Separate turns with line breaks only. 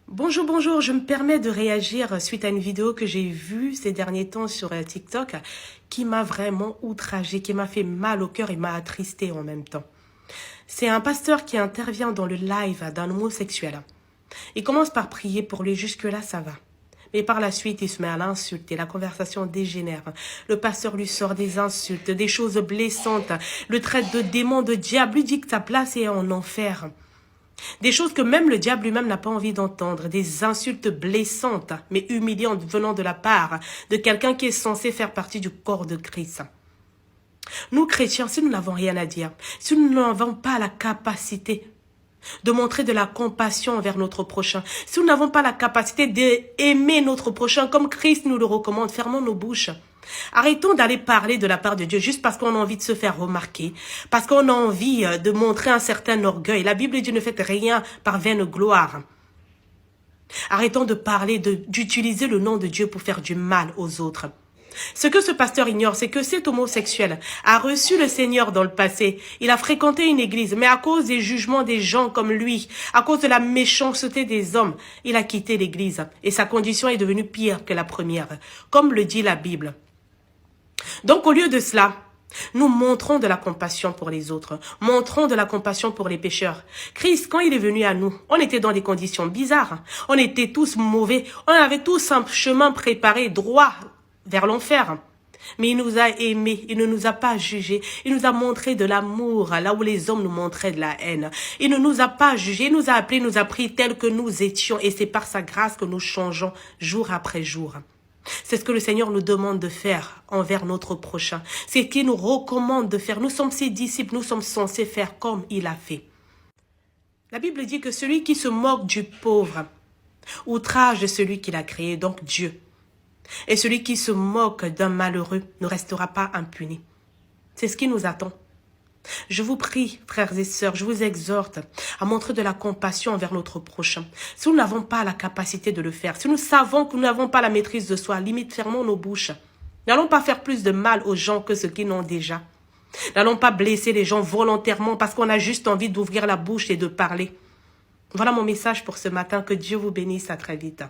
Bonjour, bonjour, je me permets de réagir suite à une vidéo que j'ai vue ces derniers temps sur TikTok qui m'a vraiment outragée, qui m'a fait mal au cœur et m'a attristée en même temps. C'est un pasteur qui intervient dans le live d'un homosexuel. Il commence par prier pour lui, jusque-là ça va. Mais par la suite, il se met à l'insulter, la conversation dégénère. Le pasteur lui sort des insultes, des choses blessantes, le traite de démon, de diable, lui dit que sa place est en enfer. Des choses que même le diable lui-même n'a pas envie d'entendre, des insultes blessantes, mais humiliantes venant de la part de quelqu'un qui est censé faire partie du corps de Christ. Nous, chrétiens, si nous n'avons rien à dire, si nous n'avons pas la capacité de montrer de la compassion envers notre prochain, si nous n'avons pas la capacité d'aimer notre prochain comme Christ nous le recommande, fermons nos bouches. Arrêtons d'aller parler de la part de Dieu juste parce qu'on a envie de se faire remarquer, parce qu'on a envie de montrer un certain orgueil. La Bible dit ne faites rien par vaine gloire. Arrêtons de parler, d'utiliser le nom de Dieu pour faire du mal aux autres. Ce que ce pasteur ignore, c'est que cet homosexuel a reçu le Seigneur dans le passé. Il a fréquenté une église, mais à cause des jugements des gens comme lui, à cause de la méchanceté des hommes, il a quitté l'église et sa condition est devenue pire que la première, comme le dit la Bible. Donc, au lieu de cela, nous montrons de la compassion pour les autres. Montrons de la compassion pour les pécheurs. Christ, quand il est venu à nous, on était dans des conditions bizarres. On était tous mauvais. On avait tous un chemin préparé, droit, vers l'enfer. Mais il nous a aimés, il ne nous a pas jugés, il nous a montré de l'amour, là où les hommes nous montraient de la haine. Il ne nous a pas jugés, il nous a appelés, nous a pris tels que nous étions. Et c'est par sa grâce que nous changeons jour après jour. C'est ce que le Seigneur nous demande de faire envers notre prochain. C'est ce qu'il nous recommande de faire. Nous sommes ses disciples, nous sommes censés faire comme il a fait. La Bible dit que celui qui se moque du pauvre outrage celui qui l'a créé, donc Dieu. Et celui qui se moque d'un malheureux ne restera pas impuni. C'est ce qui nous attend. Je vous prie, frères et sœurs, je vous exhorte à montrer de la compassion envers notre prochain. Si nous n'avons pas la capacité de le faire, si nous savons que nous n'avons pas la maîtrise de soi, limite fermons nos bouches. N'allons pas faire plus de mal aux gens que ceux qui n'ont déjà. N'allons pas blesser les gens volontairement parce qu'on a juste envie d'ouvrir la bouche et de parler. Voilà mon message pour ce matin. Que Dieu vous bénisse. À très vite.